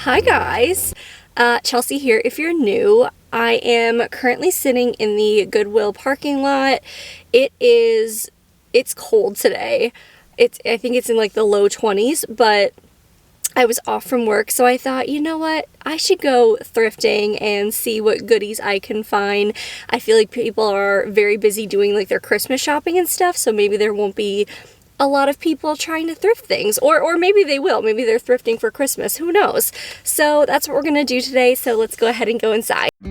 Hi guys, Chelsea here. If you're new, I am currently sitting in the Goodwill parking lot. It's cold today. I think it's in like the low 20s, but I was off from work, so I thought, you know what, I should go thrifting and see what goodies I can find. I feel like people are very busy doing like their Christmas shopping and stuff, so maybe there won't be a lot of people trying to thrift things, or maybe they will. Maybe they're thrifting for Christmas, who knows? So that's what we're gonna do today, so let's go ahead and go inside. I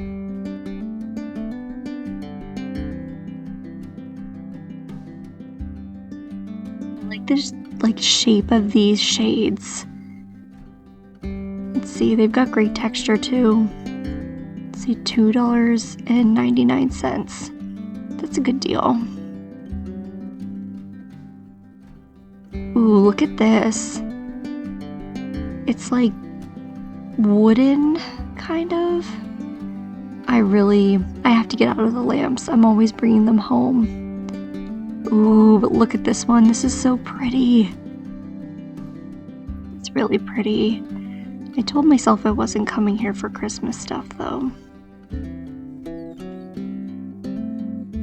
like this shape of these shades. Let's see, they've got great texture too. Let's see, $2.99. That's a good deal. Ooh, look at this. It's like wooden, kind of. I have to get out of the lamps. I'm always bringing them home. Ooh, but look at this one. This is so pretty. It's really pretty. I told myself I wasn't coming here for Christmas stuff, though.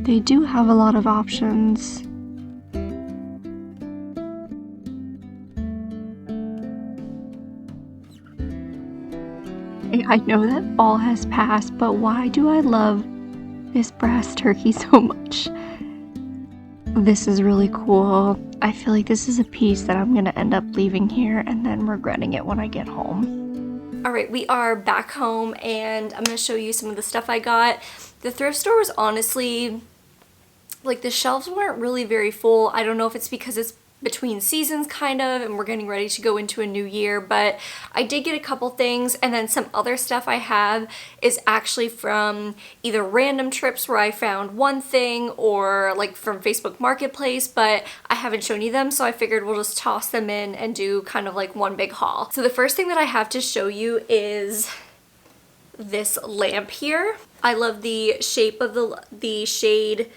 They do have a lot of options. I know that fall has passed, but why do I love this brass turkey so much? This is really cool. I feel like this is a piece that I'm gonna end up leaving here and then regretting it when I get home. Alright, we are back home and I'm gonna show you some of the stuff I got. The thrift store was honestly, like, the shelves weren't really very full. I don't know if it's because it's between seasons kind of and we're getting ready to go into a new year, but I did get a couple things, and then some other stuff I have is actually from either random trips where I found one thing or like from Facebook Marketplace, but I haven't shown you them, so I figured we'll just toss them in and do kind of like one big haul. So the first thing that I have to show you is this lamp here. I love the shape of the shade.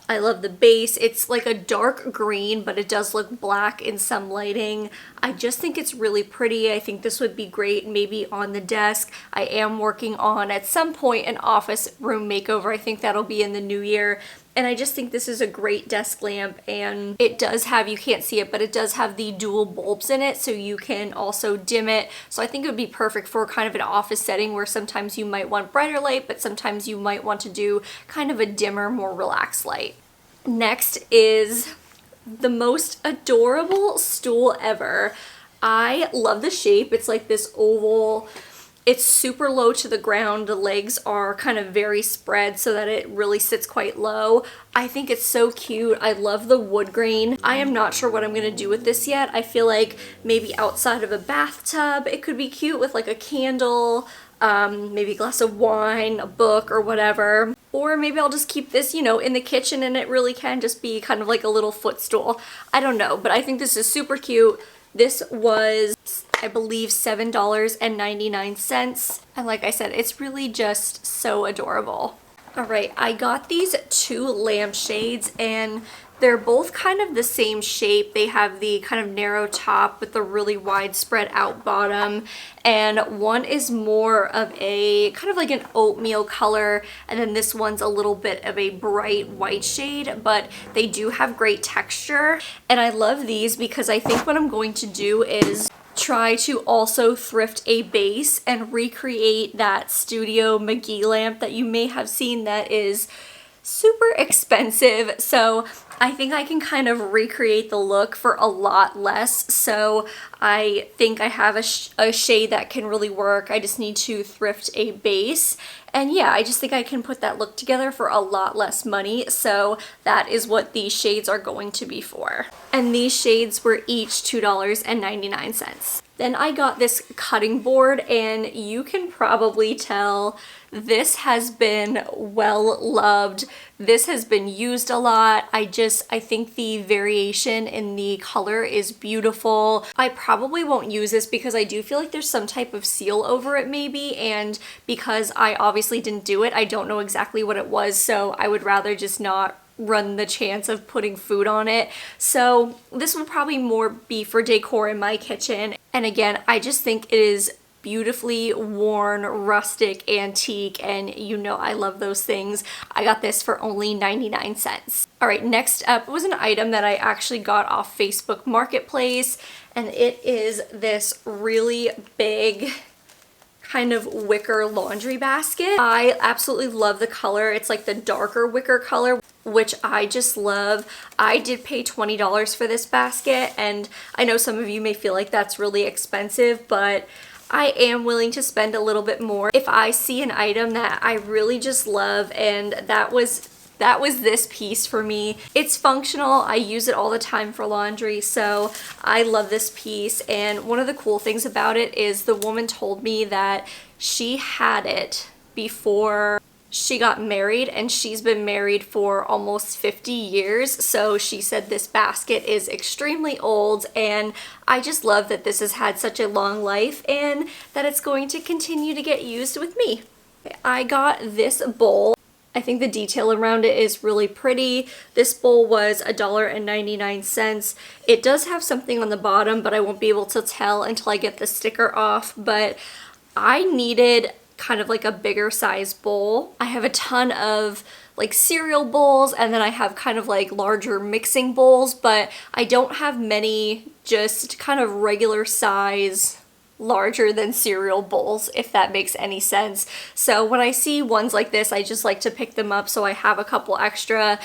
I love the base. It's like a dark green, but it does look black in some lighting. I just think it's really pretty. I think this would be great maybe on the desk. I am working on, at some point, an office room makeover. I think that'll be in the new year. And I just think this is a great desk lamp, and it does have, you can't see it, but it does have the dual bulbs in it, so you can also dim it. So I think it would be perfect for kind of an office setting where sometimes you might want brighter light, but sometimes you might want to do kind of a dimmer, more relaxed light. Next is the most adorable stool ever. I love the shape. It's like this oval. It's super low to the ground. The legs are kind of very spread so that it really sits quite low. I think it's so cute. I love the wood grain. I am not sure what I'm gonna do with this yet. I feel like maybe outside of a bathtub, it could be cute with like a candle, maybe a glass of wine, a book, or whatever. Or maybe I'll just keep this, you know, in the kitchen and it really can just be kind of like a little footstool. I don't know, but I think this is super cute. This was, I believe, $7.99. And like I said, it's really just so adorable. All right, I got these two lampshades and they're both kind of the same shape. They have the kind of narrow top with the really wide spread out bottom. And one is more of a kind of like an oatmeal color, and then this one's a little bit of a bright white shade, but they do have great texture. And I love these because I think what I'm going to do is try to also thrift a base and recreate that Studio McGee lamp that you may have seen that is super expensive. So I think I can kind of recreate the look for a lot less. So I think I have a shade that can really work. I just need to thrift a base. And yeah, I just think I can put that look together for a lot less money. So that is what these shades are going to be for. And these shades were each $2.99. Then I got this cutting board, and you can probably tell this has been well loved. This has been used a lot. I think the variation in the color is beautiful. I probably won't use this because I do feel like there's some type of seal over it maybe, and because I obviously didn't do it, I don't know exactly what it was, so I would rather just not run the chance of putting food on it. So this would probably more be for decor in my kitchen. And again, I just think it is beautifully worn rustic antique, and you know I love those things. I got this for only 99 cents. All right, next up was an item that I actually got off Facebook Marketplace, and it is this really big kind of wicker laundry basket. I absolutely love the color. It's like the darker wicker color, which I just love. I did pay $20 for this basket, and I know some of you may feel like that's really expensive, but I am willing to spend a little bit more if I see an item that I really just love, and that was this piece for me. It's functional. I use it all the time for laundry, so I love this piece. And one of the cool things about it is the woman told me that she had it before she got married, and she's been married for almost 50 years. So she said this basket is extremely old, and I just love that this has had such a long life and that it's going to continue to get used with me. I got this bowl. I think the detail around it is really pretty. This bowl was $1.99. It does have something on the bottom, but I won't be able to tell until I get the sticker off. But I needed kind of like a bigger size bowl. I have a ton of like cereal bowls, and then I have kind of like larger mixing bowls, but I don't have many just kind of regular size larger than cereal bowls, if that makes any sense. So when I see ones like this, I just like to pick them up, so I have a couple extra.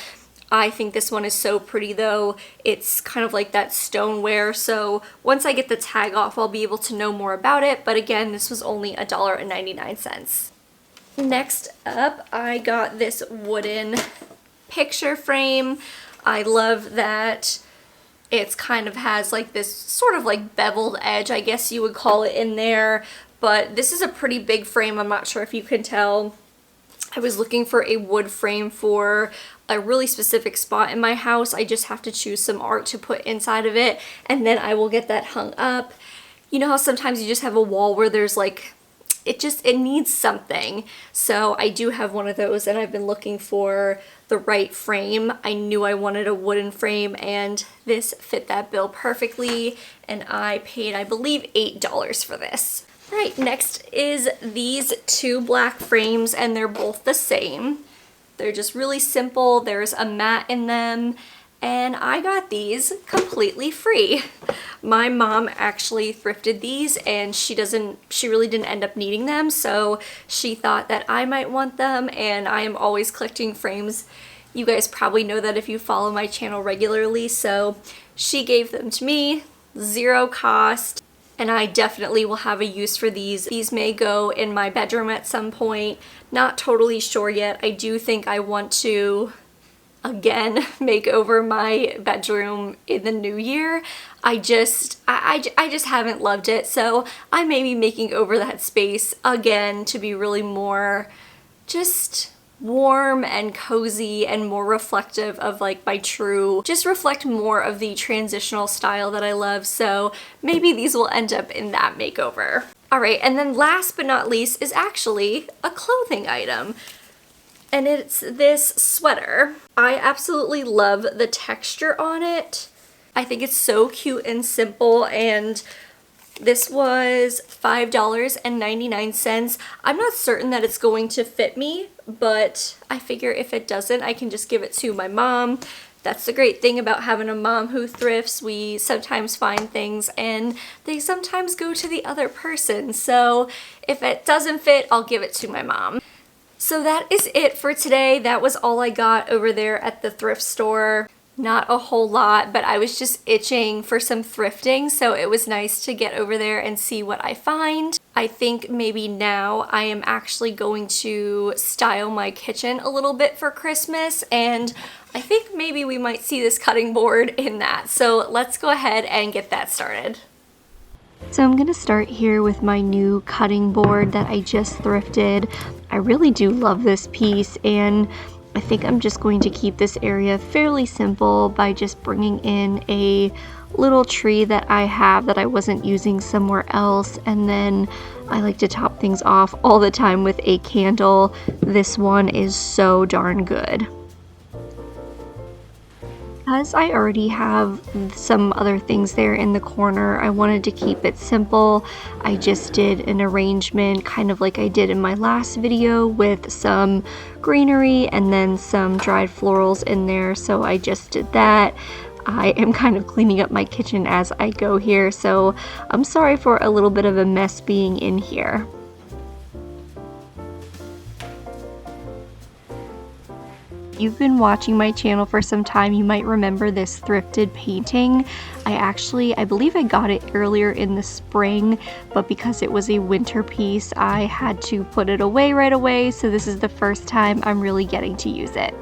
I think this one is so pretty though. It's kind of like that stoneware, so once I get the tag off, I'll be able to know more about it. But again, this was only $1.99. Next up, I got this wooden picture frame. I love that it's kind of has like this sort of like beveled edge, I guess you would call it, in there. But this is a pretty big frame. I'm not sure if you can tell. I was looking for a wood frame for a really specific spot in my house. I just have to choose some art to put inside of it, and then I will get that hung up. You know how sometimes you just have a wall where there's like, it needs something. So I do have one of those, and I've been looking for the right frame. I knew I wanted a wooden frame, and this fit that bill perfectly, and I paid, I believe, $8 for this. All right, next is these two black frames, and they're both the same. They're just really simple. There's a mat in them, and I got these completely free. My mom actually thrifted these, and she really didn't end up needing them, so she thought that I might want them, and I am always collecting frames. You guys probably know that if you follow my channel regularly, so she gave them to me, zero cost, and I definitely will have a use for these. These may go in my bedroom at some point. Not totally sure yet. I do think I want to again make over my bedroom in the new year. I just haven't loved it, so I may be making over that space again to be really more just warm and cozy and more reflective of like my true, just reflect more of the transitional style that I love. So maybe these will end up in that makeover. All right, and then last but not least is actually a clothing item. And it's this sweater. I absolutely love the texture on it. I think it's so cute and simple, and this was $5.99. I'm not certain that it's going to fit me, but I figure if it doesn't, I can just give it to my mom. That's the great thing about having a mom who thrifts. We sometimes find things and they sometimes go to the other person. So if it doesn't fit, I'll give it to my mom. So that is it for today. That was all I got over there at the thrift store. Not a whole lot, but I was just itching for some thrifting, so it was nice to get over there and see what I find. I think maybe now I am actually going to style my kitchen a little bit for Christmas, and I think maybe we might see this cutting board in that. So let's go ahead and get that started. So I'm gonna start here with my new cutting board that I just thrifted. I really do love this piece, and I think I'm just going to keep this area fairly simple by just bringing in a little tree that I have that I wasn't using somewhere else, and then I like to top things off all the time with a candle. This one is so darn good. Because I already have some other things there in the corner, I wanted to keep it simple. I just did an arrangement kind of like I did in my last video with some greenery and then some dried florals in there. So I just did that. I am kind of cleaning up my kitchen as I go here, so I'm sorry for a little bit of a mess being in here. You've been watching my channel for some time, you might remember this thrifted painting. I believe I got it earlier in the spring, but because it was a winter piece, I had to put it away right away, so this is the first time I'm really getting to use it.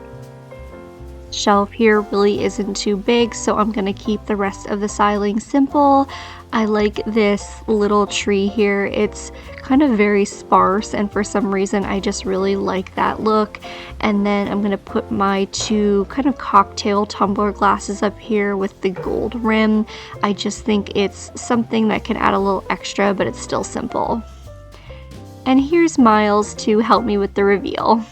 Shelf here really isn't too big, so I'm gonna keep the rest of the styling simple. I like this little tree here. It's kind of very sparse, and for some reason I just really like that look. And then I'm gonna put my two kind of cocktail tumbler glasses up here with the gold rim. I just think it's something that can add a little extra, but it's still simple. And here's Miles to help me with the reveal.